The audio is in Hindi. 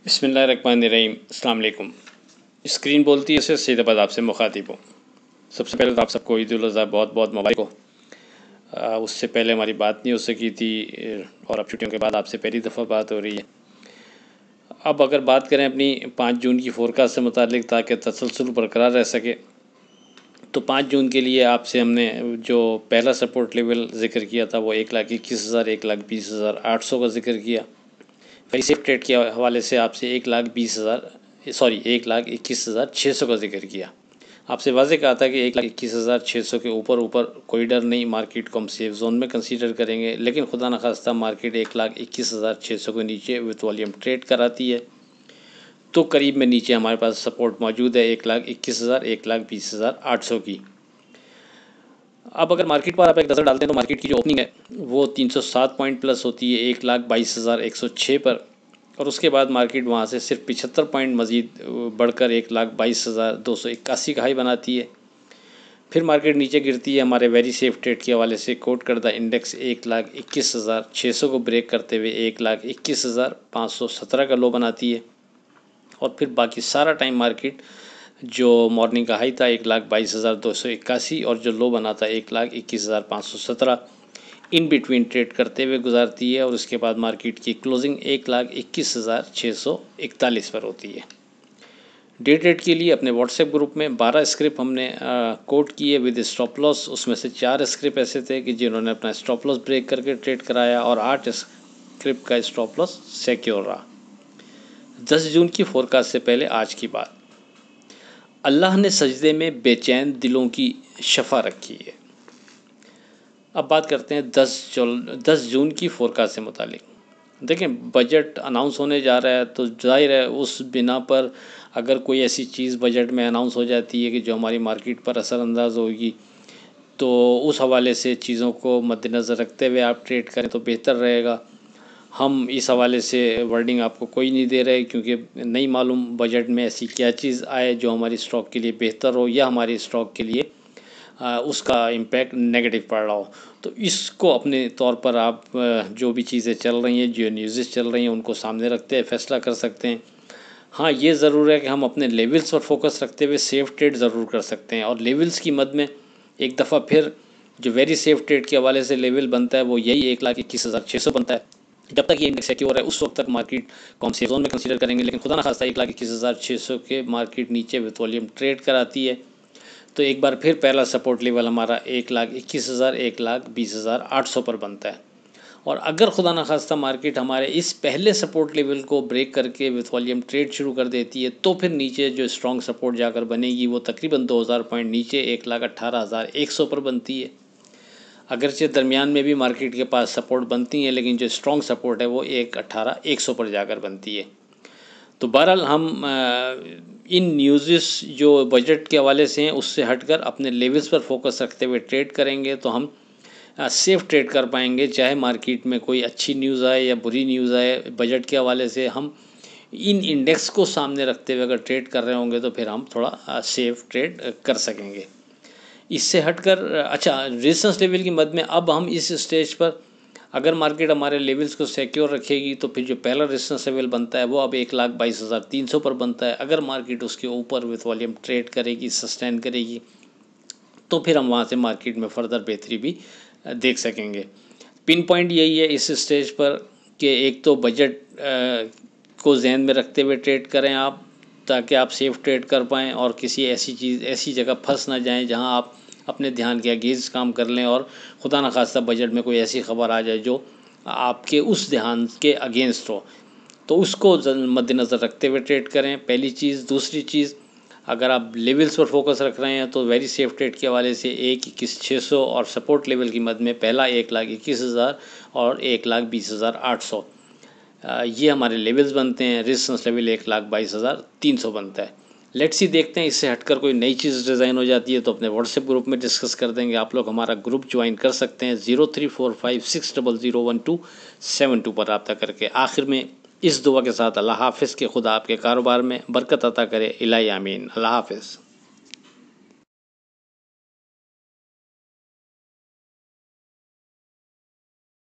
बिस्मिल्लाहिर्रहमानिर्रहीम। अस्सलाम वालेकुम। स्क्रीन बोलती है, सैयदाबाद आपसे मुखातिब हूँ। सबसे पहले तो आप सबको ईद उल अज़हा बहुत बहुत मुबारक हो। उससे पहले हमारी बात नहीं हो सकी थी और अब छुट्टियों के बाद आपसे पहली दफ़ा बात हो रही है। अब अगर बात करें अपनी 5 जून की फोरकास्ट से मुतालिक, ताकि तसलसल बरकरार रह सके, तो 5 जून के लिए आपसे हमने जो पहला सपोर्ट लेवल ज़िक्र किया था वो 1,21,000 1,20,800 का ज़िक्र किया। वेरी सेफ ट्रेड के हवाले से आपसे 1,21,600 का जिक्र किया। आपसे वाज़े कहा था कि 1,21,600 के ऊपर कोई डर नहीं, मार्केट को हम सेफ जोन में कंसीडर करेंगे। लेकिन खुदा न खास्ता मार्केट 1,21,600 के नीचे विथ वॉल्यूम ट्रेड कराती है तो करीब में नीचे हमारे पास सपोर्ट मौजूद है 1,21,000 1,20,800 की। अब अगर मार्केट पर आप एक नज़र डालते हैं तो मार्केट की जो ओपनिंग है वो 307 पॉइंट प्लस होती है 1,22,106 पर, और उसके बाद मार्केट वहाँ से सिर्फ 75 पॉइंट मज़ीद बढ़कर 1,22,281 का हाई बनाती है। फिर मार्केट नीचे गिरती है हमारे वेरी सेफ ट्रेड के हवाले से कोट करदा इंडेक्स 1,21,600 को ब्रेक करते हुए 1,21,517 का लो बनाती है। और फिर बाकी सारा टाइम मार्केट जो मॉर्निंग का हाई था 1,22,281 और जो लो बना था 1,21,517 इन बिटवीन ट्रेड करते हुए गुजारती है। और उसके बाद मार्केट की क्लोजिंग 1,21,641 पर होती है। डे ट्रेड के लिए अपने व्हाट्सएप ग्रुप में 12 स्क्रिप्ट हमने कोट किए विद स्टॉप लॉस। उसमें से 4 स्क्रिप्ट ऐसे थे कि जिन्होंने अपना स्टॉप लॉस ब्रेक करके ट्रेड कराया और 8 स्क्रिप्ट का स्टॉप लॉस सिक्योर रहा। 10 जून की फोरकास्ट से पहले आज की बात। अल्लाह ने सजदे में बेचैन दिलों की शफा रखी है। अब बात करते हैं 10 जून की फोरकास्ट से मुतालिक। देखें, बजट अनाउंस होने जा रहा है तो जाहिर है उस बिना पर अगर कोई ऐसी चीज़ बजट में अनाउंस हो जाती है कि जो हमारी मार्केट पर असरअंदाज होगी, तो उस हवाले से चीज़ों को मद्देनज़र रखते हुए आप ट्रेड करें तो बेहतर रहेगा। हम इस हवाले से वर्डिंग आपको कोई नहीं दे रहे क्योंकि नहीं मालूम बजट में ऐसी क्या चीज़ आए जो हमारी स्टॉक के लिए बेहतर हो या हमारी स्टॉक के लिए उसका इम्पैक्ट नेगेटिव पड़ रहा हो। तो इसको अपने तौर पर आप जो भी चीज़ें चल रही हैं, जो न्यूज़ चल रही हैं, उनको सामने रखते हैं फ़ैसला कर सकते हैं। हाँ, ये ज़रूर है कि हम अपने लेवल्स पर फोकस रखते हुए सेफ ट्रेड ज़रूर कर सकते हैं। और लेवल्स की मद में एक दफ़ा फिर जो वेरी सेफ ट्रेड के हवाले से लेवल बनता है वो यही 1,21,600 बनता है। जब तक ये इंडेक्स सिक्योर है उस वक्त तक मार्केट को हम सेफ जोन में कंसीडर करेंगे। लेकिन खुदा न खास्ता 1,21,600 के मार्केट नीचे विथ वॉल्यूम ट्रेड कराती है तो एक बार फिर पहला सपोर्ट लेवल हमारा 1,21,000 1,20,800 पर बनता है। और अगर खुदा न खास्ता मार्केट हमारे इस पहले सपोर्ट लेवल को ब्रेक करके विथ वॉल्यूम ट्रेड शुरू कर देती है तो फिर नीचे जो स्ट्रॉन्ग सपोर्ट जाकर बनेगी वो तकरीबन 2,000 पॉइंट नीचे 1,18,100 पर बनती है। अगरचे दरमियान में भी मार्केट के पास सपोर्ट बनती हैं, लेकिन जो स्ट्रॉन्ग सपोर्ट है वो 1,18,100 पर जाकर बनती है। तो बहरहाल हम इन न्यूज़ जो बजट के हवाले से हैं उससे हटकर अपने लेवल्स पर फोकस रखते हुए ट्रेड करेंगे तो हम सेफ ट्रेड कर पाएंगे। चाहे मार्केट में कोई अच्छी न्यूज़ आए या बुरी न्यूज़ आए, बजट के हवाले से हम इन इंडेक्स को सामने रखते हुए अगर ट्रेड कर रहे होंगे तो फिर हम थोड़ा सेफ ट्रेड कर सकेंगे। इससे हटकर अच्छा, रेजिस्टेंस लेवल की मद में अब हम इस स्टेज पर अगर मार्केट हमारे लेवल्स को सिक्योर रखेगी तो फिर जो पहला रेजिस्टेंस लेवल बनता है वो अब 1,22,300 पर बनता है। अगर मार्केट उसके ऊपर विथ वॉल्यूम ट्रेड करेगी, सस्टेन करेगी, तो फिर हम वहाँ से मार्केट में फ़र्दर बेहतरी भी देख सकेंगे। पिन पॉइंट यही है इस स्टेज पर कि एक तो बजट को जहन में रखते हुए ट्रेड करें आप, ताकि आप सेफ ट्रेड कर पाएँ और किसी ऐसी जगह फंस ना जाएं जहां आप अपने ध्यान के अगेंस्ट काम कर लें और खुदा न खास्ता बजट में कोई ऐसी खबर आ जाए जो आपके उस ध्यान के अगेंस्ट हो, तो उसको मद्देनज़र रखते हुए ट्रेड करें, पहली चीज़। दूसरी चीज़, अगर आप लेवल्स पर फोकस रख रहे हैं तो वेरी सेफ ट्रेड के हवाले से 1,21,600 और सपोर्ट लेवल की मद में पहला 1,21,000 और 1,20,800 ये हमारे लेवल्स बनते हैं। रेजिस्टेंस लेवल 1,22,300 बनता है। लेट्स सी, देखते हैं इससे हटकर कोई नई चीज़ डिज़ाइन हो जाती है तो अपने व्हाट्सएप ग्रुप में डिस्कस कर देंगे। आप लोग हमारा ग्रुप ज्वाइन कर सकते हैं 0345600172 पर रब्ता करके। आखिर में इस दुआ के साथ अल्लाह हाफ़िज़ के खुदा आपके कारोबार में बरकत अता करे। इलाही आमीन। अल्लाह हाफ़िज़।